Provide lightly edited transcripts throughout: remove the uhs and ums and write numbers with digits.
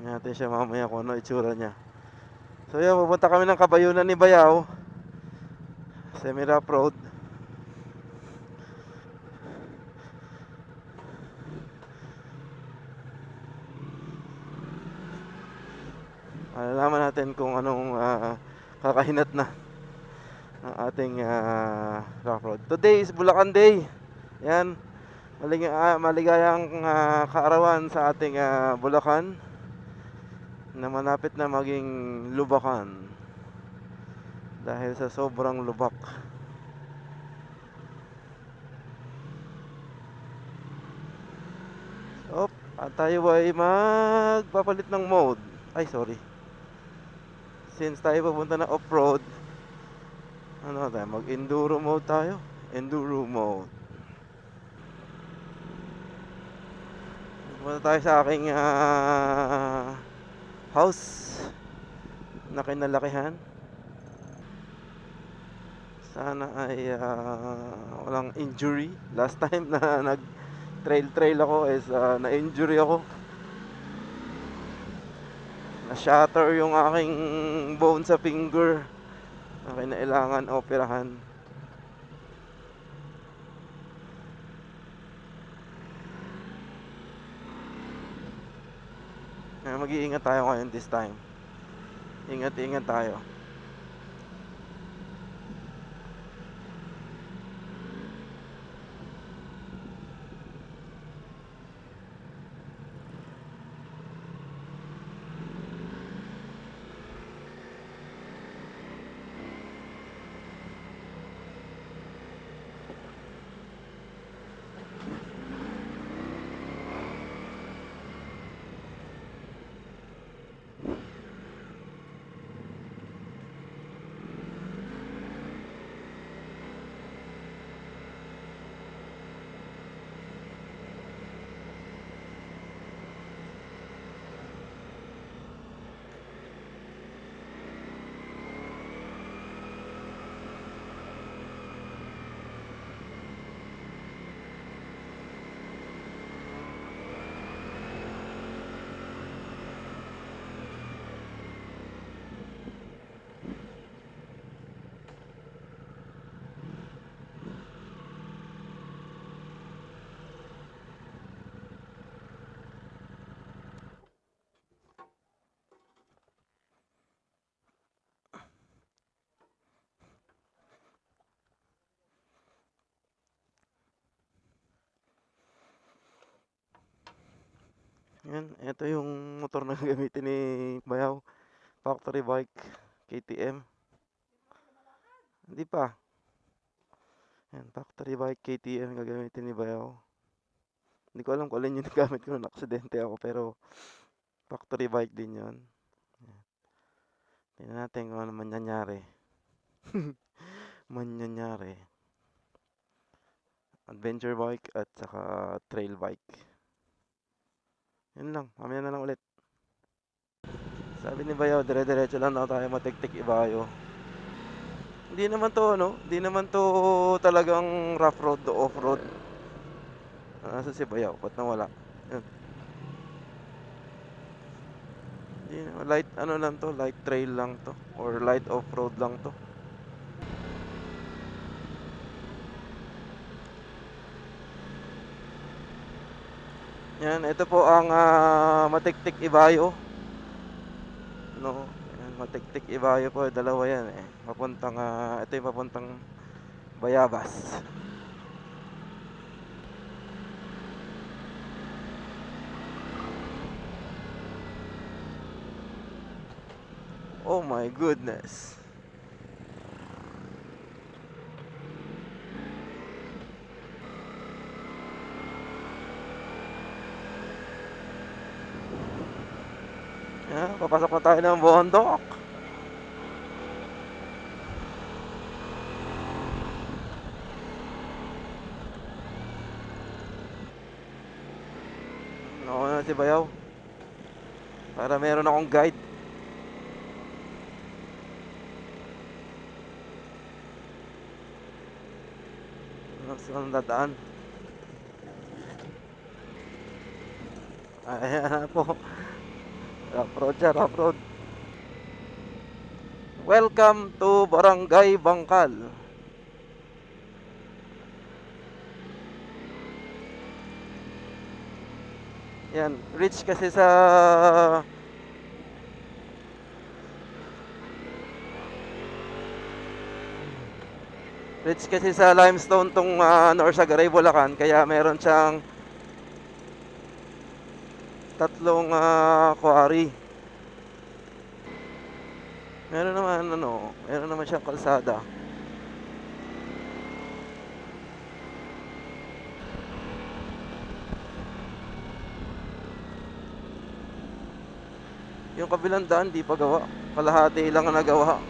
natin siya mamaya kung ano itsura niya. So yan, pupunta kami ng Kabayunan ni Bayaw, Semi-Rough Road. Malalaman natin kung anong kakahinat na ang ating rough road. Today is Bulacan Day. Yan, maligayang kaarawan sa ating Bulacan na malapit na maging lubakan dahil sa sobrang lubak. At tayo ay magpapalit ng mode. Ay, sorry. Since tayo pupunta na off-road, ano tayo, mag-enduro mode tayo. Enduro mode. Pupunta tayo sa aking house na kinalakihan. Sana ay walang injury. Last time na nag-trail ako is na-injury ako. Na-shatter yung aking bone sa finger na kinailangan operahan. Mag-iingat tayo ngayon this time. Ingat-ingat tayo. Yan, ito yung motor na gamitin ni Bayaw. Factory bike, KTM. Hindi pa. Yan, factory bike, KTM gagamitin ni Bayaw. Hindi ko alam kung alin yung nagamit ko nung aksidente ako, pero factory bike din yon. Tingnan natin kung ano mangyayari. Mangyayari. Adventure bike at saka trail bike. Yun lang, mamaya na lang ulit. Sabi ni Bayaw, dire-diretso lang daw tayo matiktik Ibayo. Hindi naman to talagang rough road to off road. Nasa si Bayaw, ba't nawala? Yun. Light ano lang to, light trail lang to, or light off road lang to. Yan, ito po ang Matiktik Ibayo. No, yan, Matiktik Ibayo po, dalawa yan eh. Papuntang ito yung papuntang Bayabas. Oh my goodness. Yan, papasok na tayo ng bundok. Nauna na si Bayaw. Para meron akong guide. Saan dadaan? Ayan na po. Rough road siya, rough road. Welcome to Barangay Bangkal. Yan, rich kasi sa limestone tong Norsagaray, Bulacan, kaya meron siyang tatlong quarry. Meron naman siyang kalsada. Yung kabilang daan di pa gawa. Kalahati lang ang nagawa.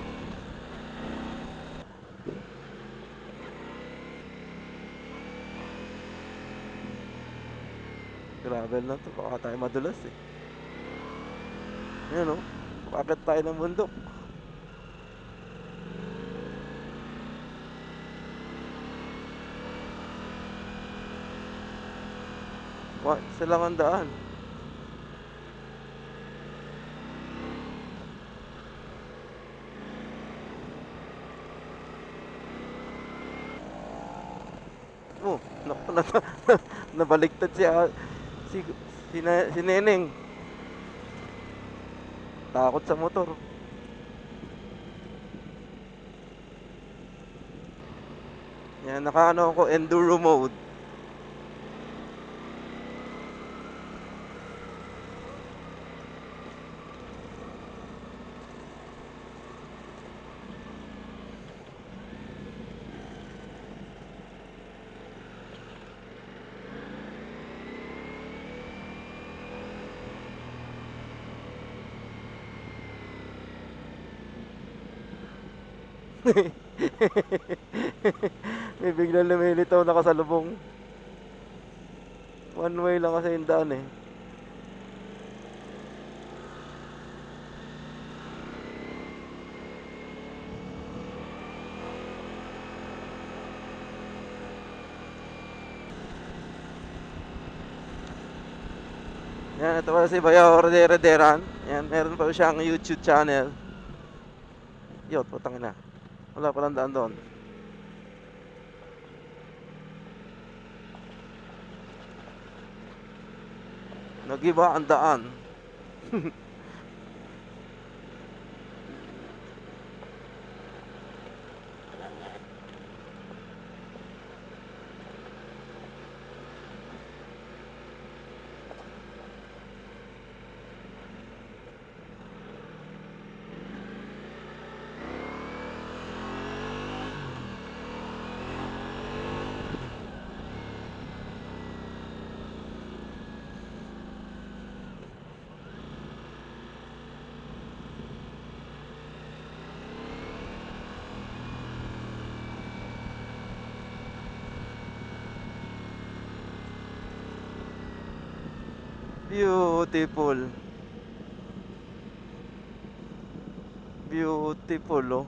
Gravel na to, baka tayo madulas eh. Yan o, bakit tayo ng bundok? Isa lang ang daan. Oh, naku, nabaliktad si Neneng. Takot sa motor. Yan, nakaano ako, enduro mode. May biglang lumilitaw na kasalubong. One way lang kasi yung daan eh. Yan, ito pala si Bayaw Rederan. Yan, meron pa siyang YouTube channel. Yot, putang ina. Wala palang daan doon. Nag-iba ang daan. Beautiful. Beautiful, oh.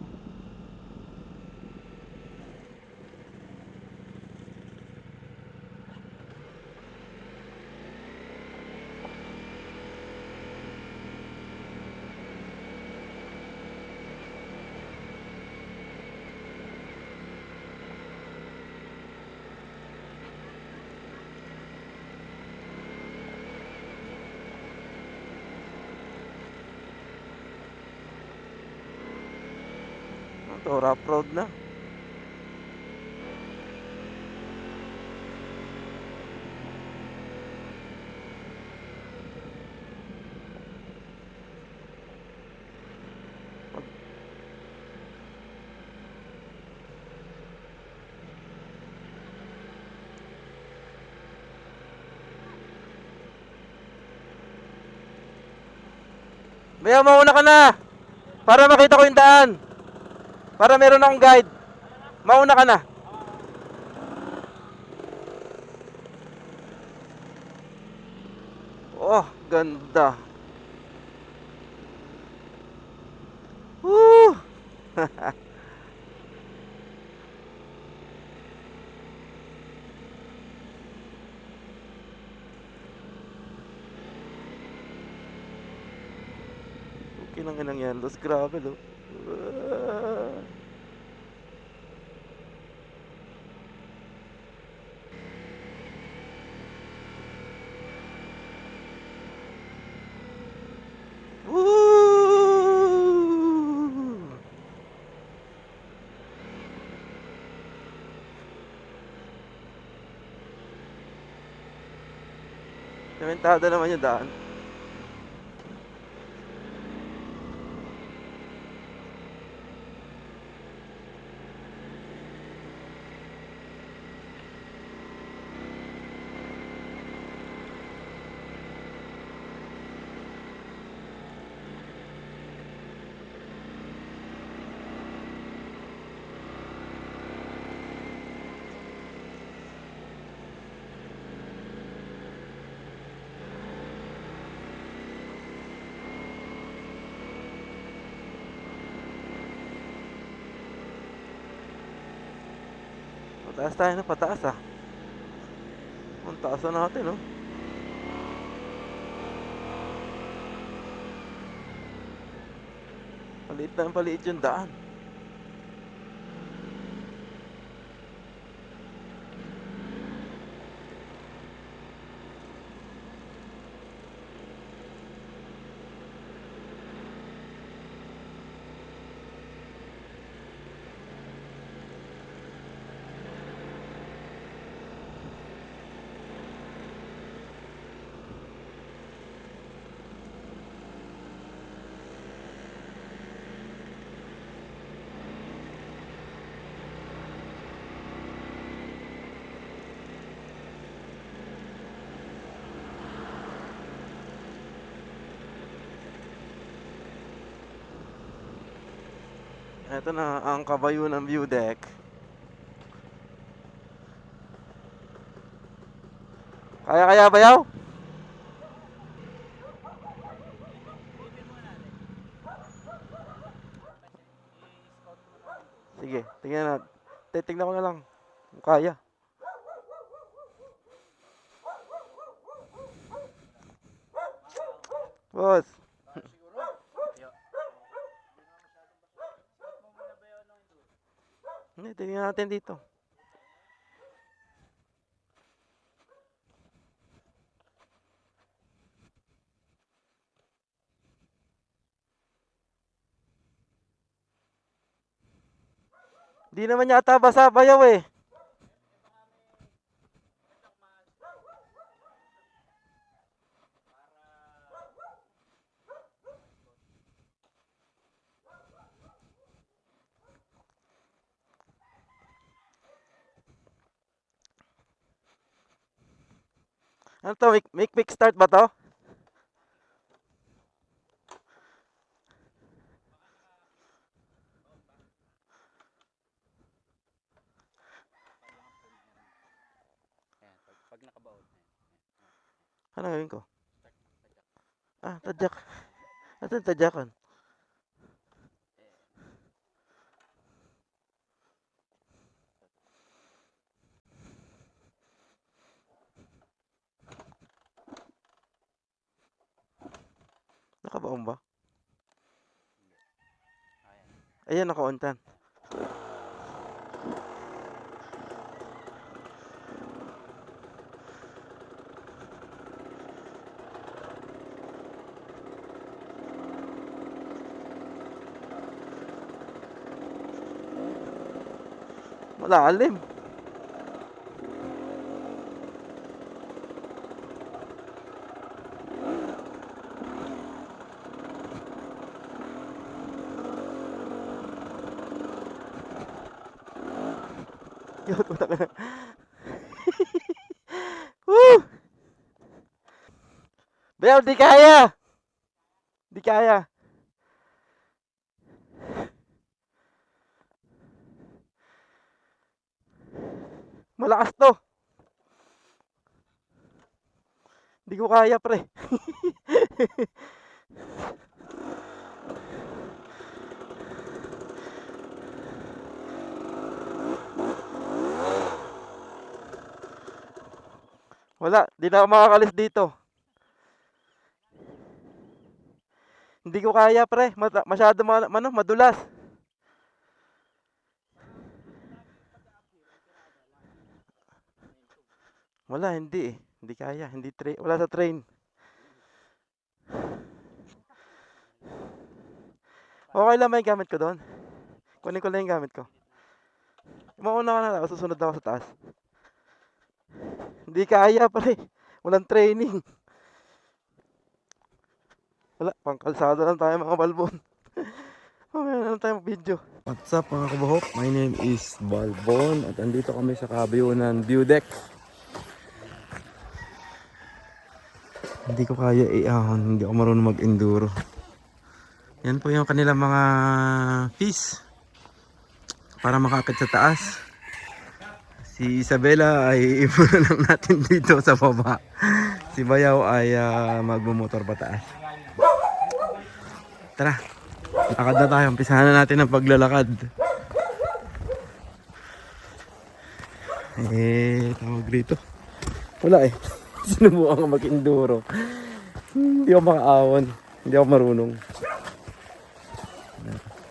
Ito, rough road na. Bayaw, mauna ka na! Para makita ko yung daan. Para meron akong guide. Mauna ka na. Oh, ganda. Woo! Putang inang yan, Los Gravel, oh. Woo! Sementado naman yung daan. Pataas tayo na pataas, ah. Ang taas na natin, oh. Paliit na paliit yung daan. Ito na ang kabayo ng view deck. Kaya bayaw? Sige, tingnan natin. Titignan ko na lang kung kaya. Boss. Hindi, tingnan natin dito. Di naman yata basa bayaw eh. Ano to? Make quick start ba to? Pag nakabaon. Ano gawin ko? Ah, tadyak. Ito tadyakan. Nakabaon ba? Ayan, naka-on-tan. Malalim. Yun, puta ka na. Woo! Bayaw, di kaya! Di kaya. Malakas to. Di ko kaya, pre. Wala, di na ako makakalis dito. Hindi Hindi ko kaya pre, masyado madulas. Wala, hindi eh. Hindi kaya, hindi wala sa train. Okay lang may gamit ko doon. Kunin ko lang yung gamit ko. Mauna ka na lang, susunod ako sa taas. Hindi kaya pre. Walang training. Wala, pangkalsada lang tayo mga balbon. Mamaya na lang tayo video. What's up mga kabuhok? My name is Balbon at andito kami sa Kabayunan View Deck. Hindi ko kaya iahon, hindi ako marunong mag-enduro. Yan po yung kanilang mga fees para makakit sa taas. Si Isabela ay ipunan lang natin dito sa baba. Si Bayaw ay magmumotor pataas. Tara, lakad na tayo. Umpisahan na natin ang paglalakad. Tawag dito. Wala eh. Sinubukan ka mag-enduro. Hindi ako makaahon. Hindi ako marunong.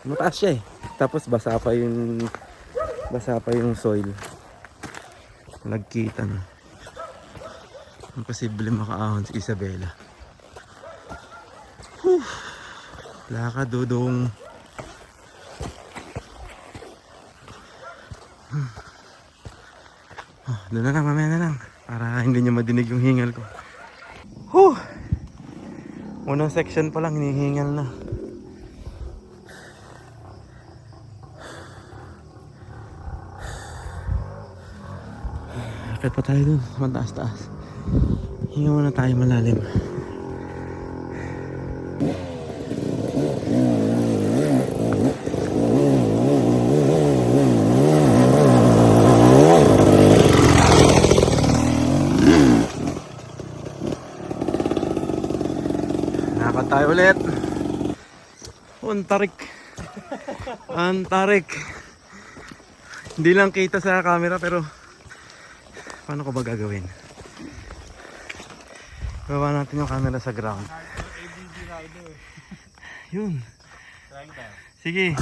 Mataas siya eh. Tapos basa pa yung soil. Nagkita na. Imposible makaahon si Isabela. Lakad dudong. Doon na lang, mamaya na lang. Para hindi niya madinig yung hingal ko. Unang section pa lang, hinihingal na. Akit pa tayo dun, mataas-taas. Hinga muna tayo malalim. Nakakad tayo ulit. Antarik. Hindi lang kita sa camera pero paano ko ba gagawin? Baba natin yung camera sa ground. Yun. Sige.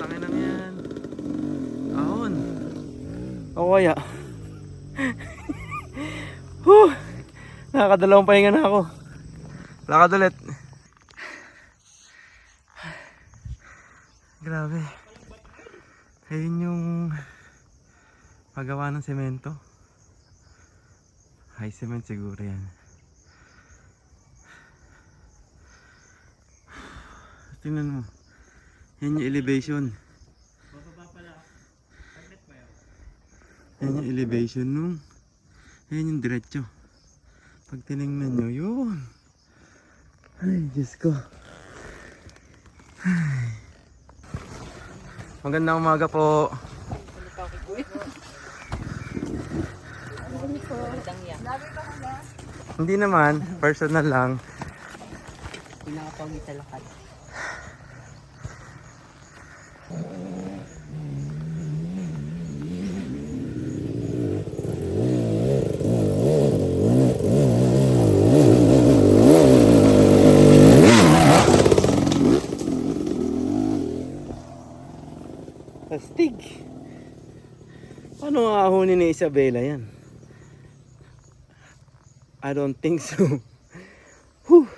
Tangin na yan. Ahon. O kaya. Nakakadalawang pahinga na ako. Lakad ulit. Grabe. Ayun yung paggawa ng semento. High cement siguro yan. Tingnan mo. Yan yung elevation. Yan yung elevation nung. Yan yung diretso. Pag tinignan nyo, yun. Ay, Diyos ko. Ay. Magandang umaga po. Hindi naman, personal lang. Pinakapawid sa lakad. Astig. Paano maahunin ni Isabela yan? I don't think so. Whew.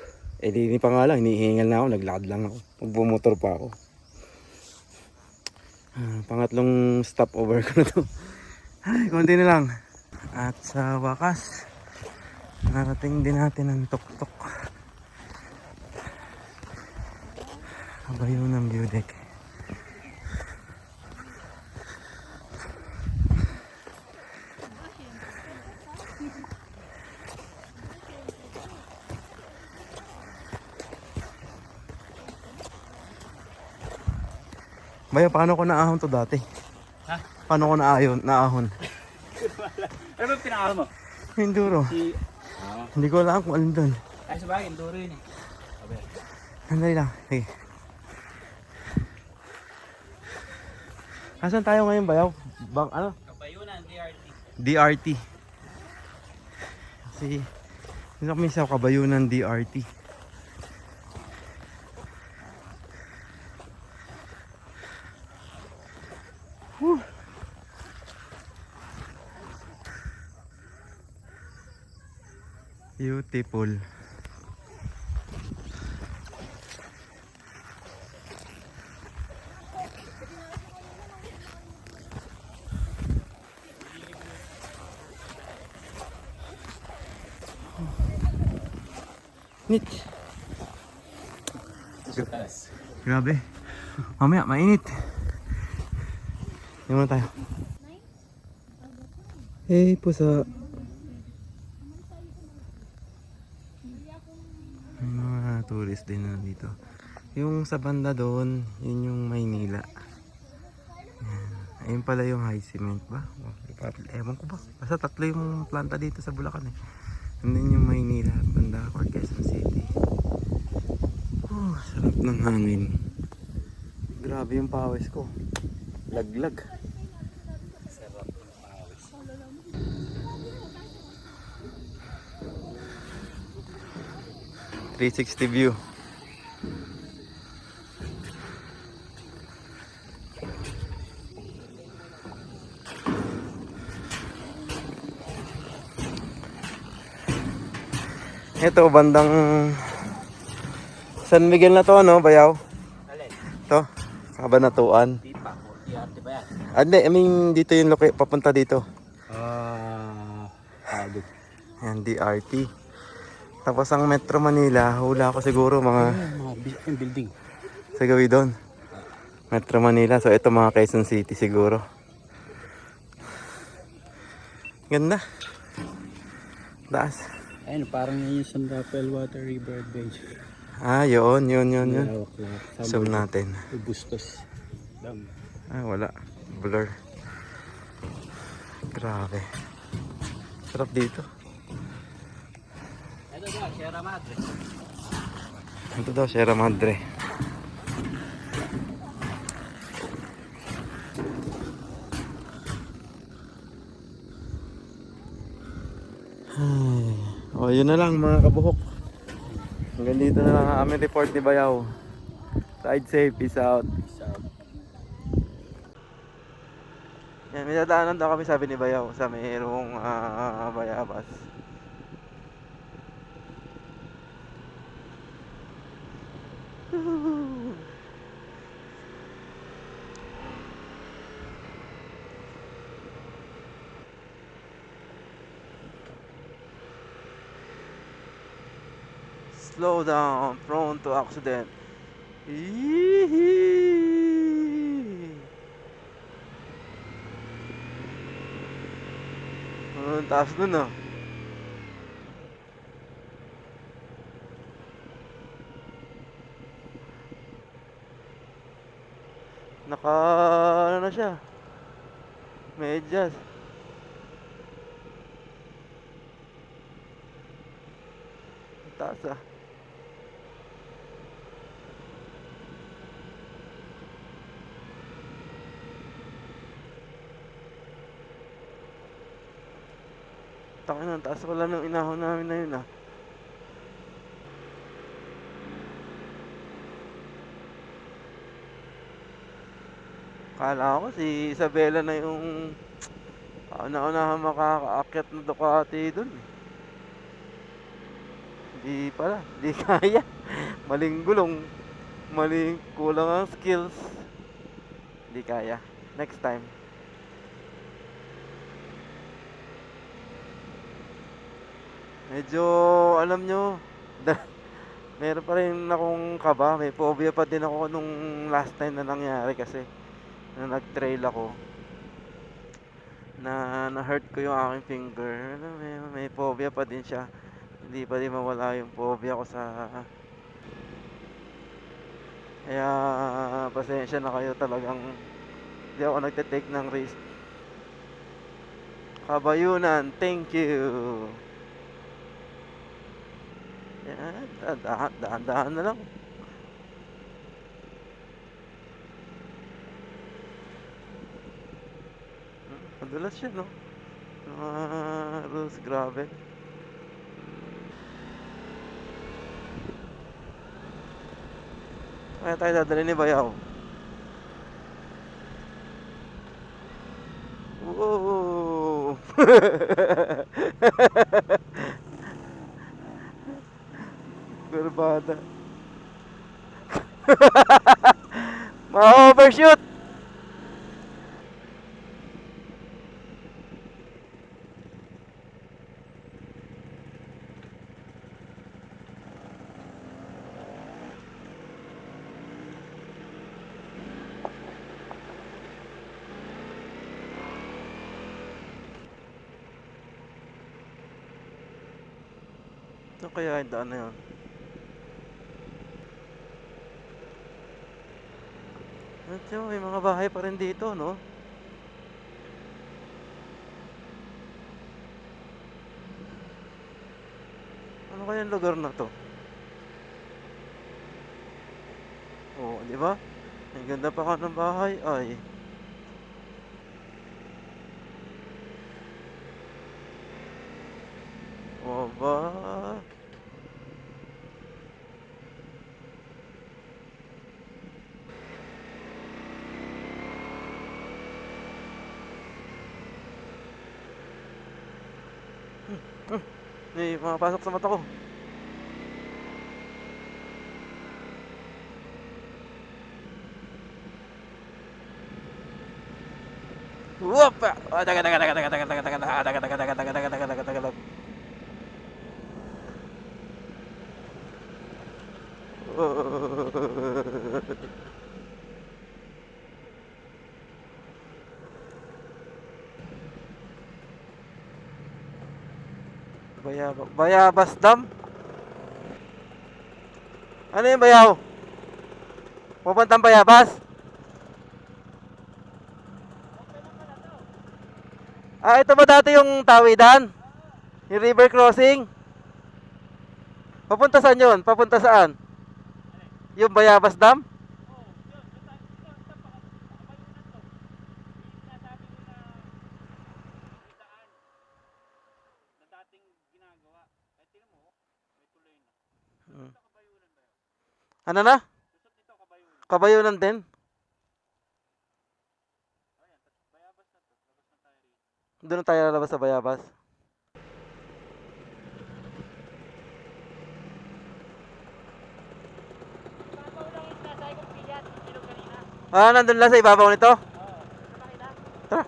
Di pa nga lang, hinihingal na ako, naglakad lang ako. Magbumotor pa ako. Pangatlong stopover ko na to. Ay, konti na lang. At sa wakas, narating din natin ang tuktok. Kabayunan View Deck. Bayo, paano ko naahon to dati? Ha? Paano ko naahon? Ano ba pinakahal mo? Enduro. Hindi ko alam kung alin doon. Ay, sabagay, enduro yun eh. Sandali lang. Sige. Asan tayo ngayon, Bayaw? Ano? DRT. Kasi dito kami sa Kabayunan DRT. Whew. Beautiful. Nit. Grabe. Mamaya, mainit. Hindi muna tayo. Eh, pusa. May mga tourist din na dito. Yung sa banda doon, yun yung Maynila. Yan. Ayun pala yung high cement ba? Ewan ko ba? Basta tatlo yung planta dito sa Bulacan eh. And then yung Maynila, banda or Quezon City. Sarap ng hangin. Grabe yung pawis ko. Laglag. Sarap ng pawis. 360 view. Ito bandang San Miguel na to, no, Bayaw? Alin? To, Kabanatuan. Di pa. 40 ba yan? Hindi, I mean dito yung papunta dito. Agad. Yan, DRT. Tapos ang Metro Manila, hula ko siguro mga Yung building. sa gawi doon. Metro Manila, so ito mga Quezon City siguro. Ganda. Taas. Ayun, parang yun yung San Rafael Water River Adventure. Ah, yun. Malawak na. Zoom natin. Bustos. Dam. Ah, wala. Blur. Grabe. Sarap dito. Ito daw, Sierra Madre. Ito daw, Sierra Madre. O, yun na lang mga kabuhok. Hanggang dito na lang ang aming report ni Bayaw. Ride safe, peace out. Yan, may dadaanan daw kami, sabi ni Bayaw, sa mayroong Bayabas. Slow down, prone to accident. Eehee. Ang taas nun ah. Naka ano na siya. Medyas. Ang taas ah. Takin na, ang taas ko lang ng inahon namin na yun ah. Kala ko si Isabela na yung nauna makakaakyat na Ducati dun. Hindi pala, hindi kaya. Maling gulong, maling kulang ang skills. Hindi kaya. Next time. Medyo alam nyo, meron pa rin akong kaba. May phobia pa din ako nung last time na nangyari kasi na nag-trail ako. Na-hurt ko yung aking finger. May phobia pa din siya. Hindi pa din mawala yung phobia ko sa... Kaya pasensya na kayo, talagang hindi ako nagte-take ng risk. Kabayunan, thank you. Yan, dahan-dahan na lang. Madulas siya, no? Rules, grabe. Kaya tayo dadali ni Bayaw. Whoa! Barbada. Ma-overshoot! Ano kaya yung daan na yun? Medyo may mga bahay pa rin dito, no? Ano kaya yung lugar na to? Oo, di ba? Ang ganda pa ka ng bahay, ay. O ba? May mga pasok sa mata ko. Whoop! Ah, taga, taga, taga, taga, taga, taga, taga, taga, taga, taga, taga, taga, taga, taga, taga, taga, taga. Bayabas Dam? Ano yung Bayaw? Pupuntang Bayabas? Ah, ito ba dati yung tawidan? Yung river crossing? Papunta saan yun? Papunta saan? Yung Bayabas Dam? Hmm. Ano na? Kabayunan din? Doon tayo lalabas sa Bayabas. Ah, nandun lang sa ibabaw nito? Tara.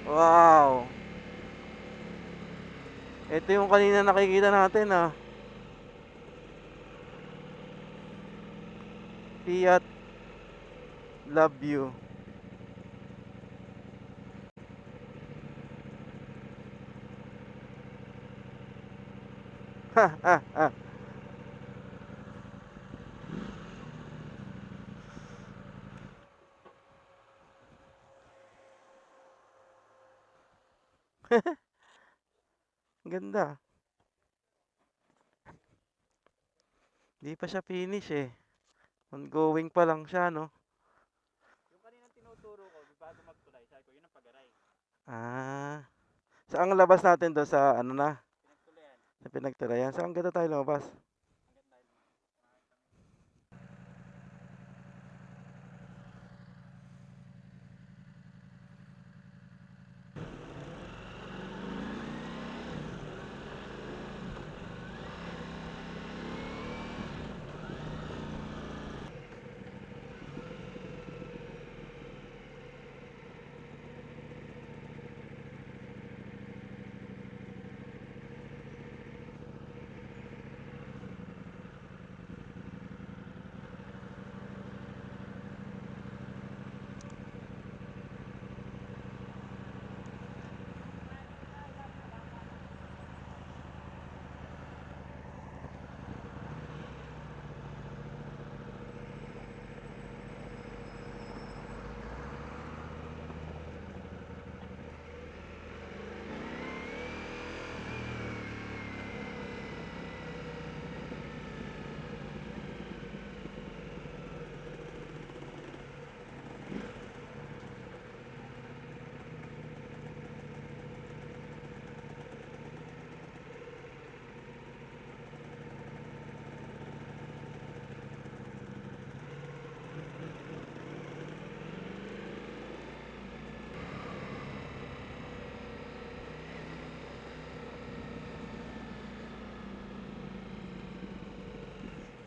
Wow. Ito yung kanina nakikita natin ah. Fiat Love You. Ha ha ha. Ganda. Di pa siya finish eh. Ongoing pa lang siya, no? Ah. Saan ang labas natin doon sa ano na? Sa pinagtirayan. Saan ganda tayo lumabas?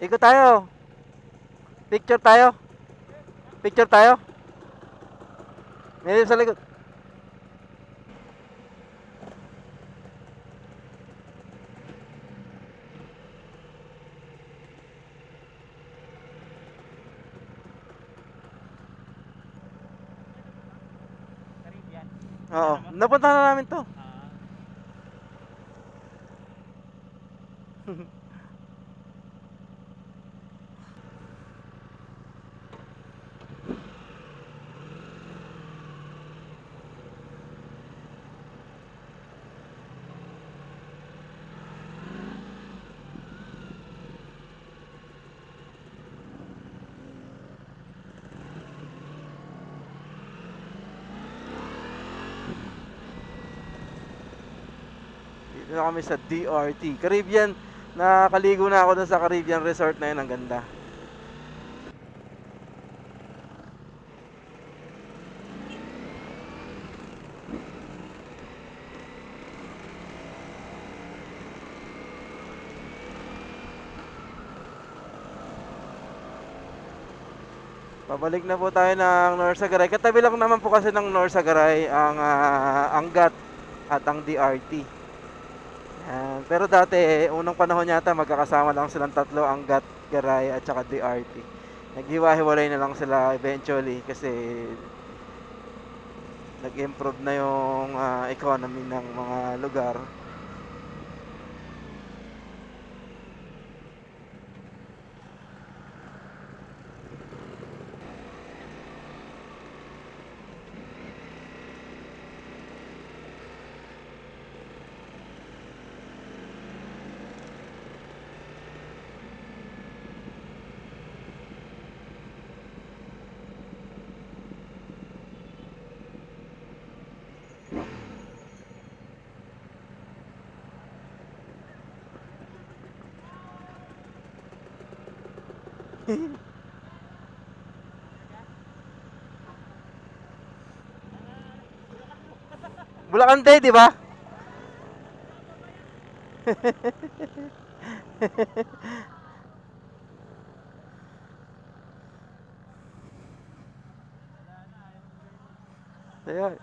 Ikot tayo. Picture tayo. Picture tayo. Meron sa likod. Oo. Napunta na namin to. Dito na kami sa DRT. Caribbean. Nakakaligo na ako dun sa Caribbean Resort na yun. Ang ganda. Pabalik na po tayo ng Norsagaray. Katabi lang naman po kasi ng Norsagaray ang Angat at ang DRT. Yan. Pero dati, unang panahon yata magkakasama lang silang tatlo, Angat, Garay at saka DRT. Naghiwa-hiwalay na lang sila eventually kasi nag-improve na yung economy ng mga lugar. Bulacan Day, di ba? Ayan.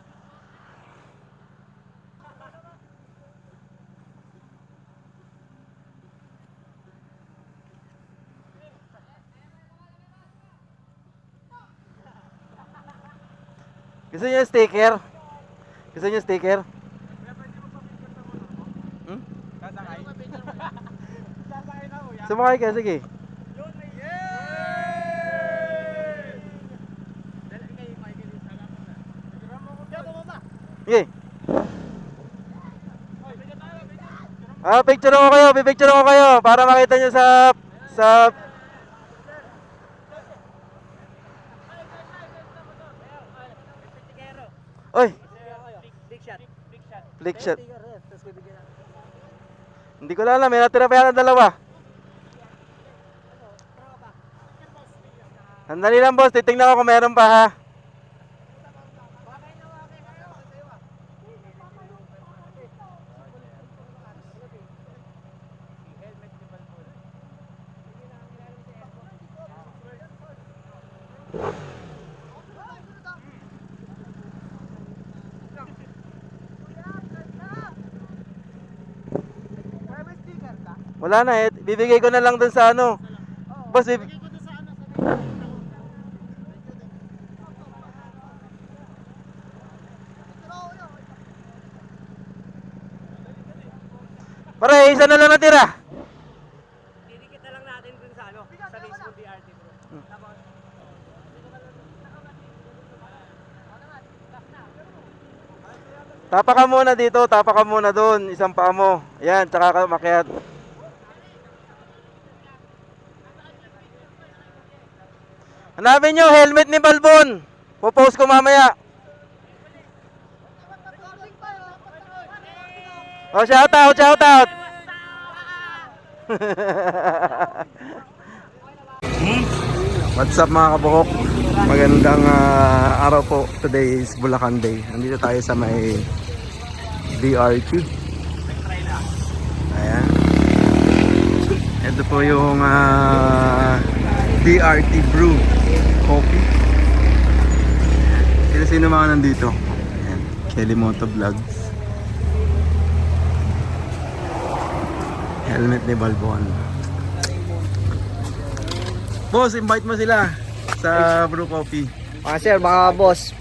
Gusto niyo yung sticker? Gusto niyo yung sticker? Hmm? Sasakay? Sasakay na kuya? Sumakay ka, sige. Yun, yay! Dala kayo, Michael, yung salam mo na. Nagdram mo ko dyan, bumaba. Sige. Oy, bigyan tayo, bigyan. Picture ko kayo, pipicture ko kayo para makita niyo sa Oy, Big shot. Big shot. flick shot. Tapos bibigyan natin. Hindi ko alam, may natira pa yan ang dalawa. Sandali lang boss, titingnan ko kung meron pa ha. Wala na eh, bibigay ko na lang dun sa ano. Boss, pare, isa na lang natira. Didikit na lang natin dun sa ano, sa Facebook DRT bro. Tapos, Tapa ka muna dito, tapa ka muna doon, isang paa mo. Ayan, tsaka ka makiat. Hanapin nyo, helmet ni Balbon. Popost ko mamaya. Oh, shout out, shout out. What's up mga kabuhok? Magandang araw po. Today is Bulacan Day. Nandito tayo sa may DRT. Ayan. Ito po yung DRT Brew Coffee. Sino mga nandito? Ayan, Kelly Moto Vlogs. Helmet ni Balbon. Boss, invite mo sila sa Brew Coffee. Sir, mga boss,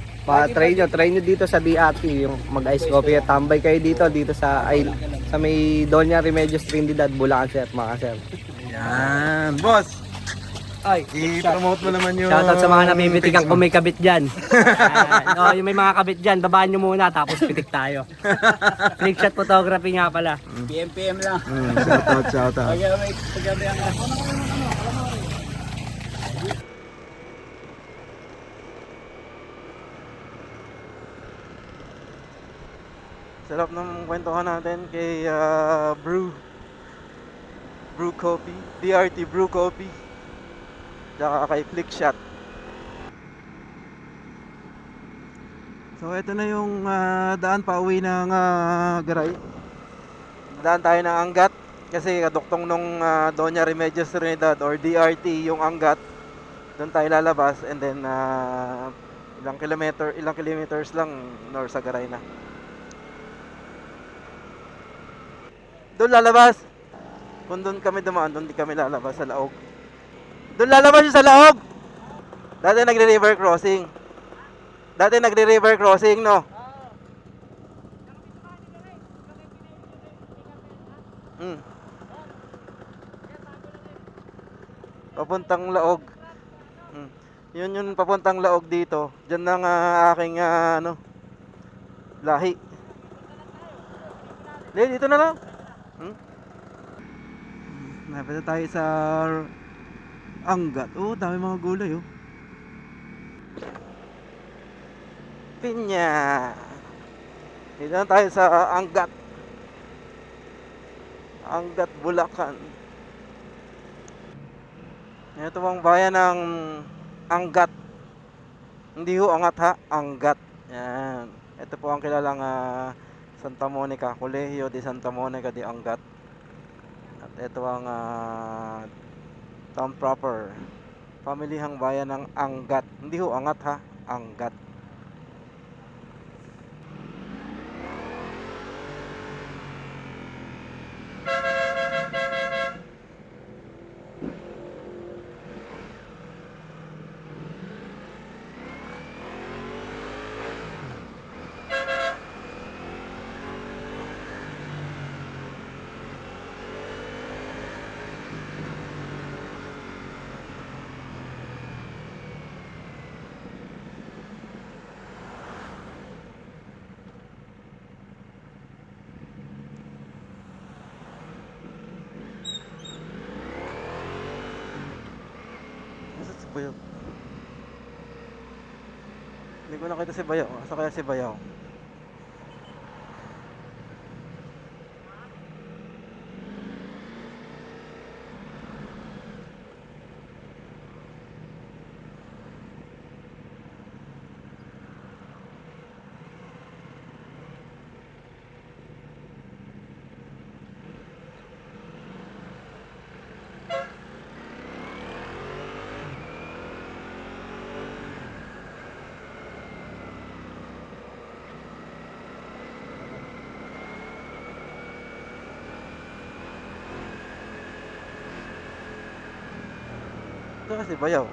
try nyo dito sa DRT, yung mag-ice coffee. Tambay kayo dito sa may Doña Remedios Trinidad, Bulacan, sir, mga sir. Yan, boss. Ay, I-promote mo naman yung shoutout sa mga nabibitikan page mo. kung may kabit dyan. Yung may mga kabit dyan, babaan nyo muna tapos pitik tayo. Flick shot photography nga pala. PM lang. Shoutout. Pagabi ang Sarap ng kwentuhan natin kay Brew Coffee, DRT Brew Coffee, tsaka kay Flickshot. So ito na yung daan pa uwi ng Garay. Daan tayo ng Angat kasi kaduktong nung Doña Remedios Trinidad or DRT yung Angat. Doon tayo lalabas and then ilang kilometers lang north sa Garay na. Doon lalabas. Kung doon kami dumaan, doon di kami lalabas sa Laog. Doon lalabas yung sa Laog. Dati nagre-river crossing, no? Hmm. Papuntang Laog. Yun yung papuntang Laog dito. Diyan ng aking lahi. Dito na lang. Napita tayo sa Angat. Oh, dami mga gulay, oh. Pinya. Dito na tayo sa Angat. Angat, Bulacan. Ito ang bayan ng Angat. Hindi ho Angat ha, Angat. Yan. Ito po ang kilalang Santa Monica, Colegio de Santa Monica de Angat. At ito ang town proper. Pamilihang bayan ng Angat. Hindi ho Angat ha, Angat. Nasaan si Bayaw? Hindi ko nakita si Bayaw. Asa kaya si Bayaw? Ito kasi Bayaw.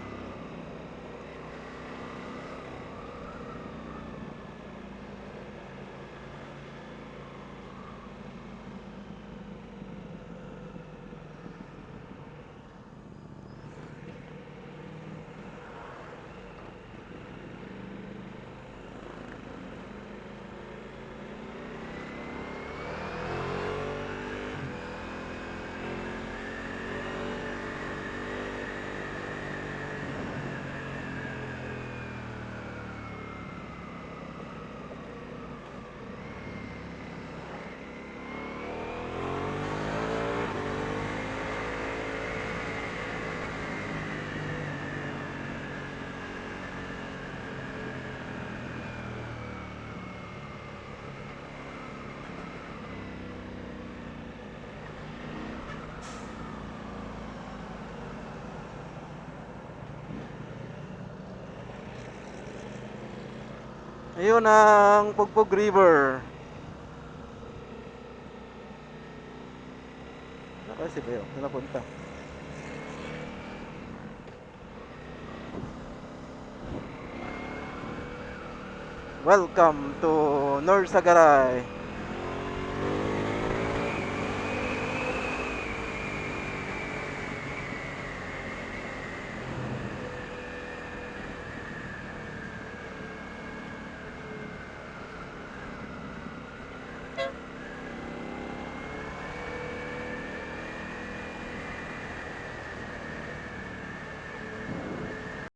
Ayun ang Pugpug River. Nakasi ba yun? Saan napunta? Welcome to Norsagaray.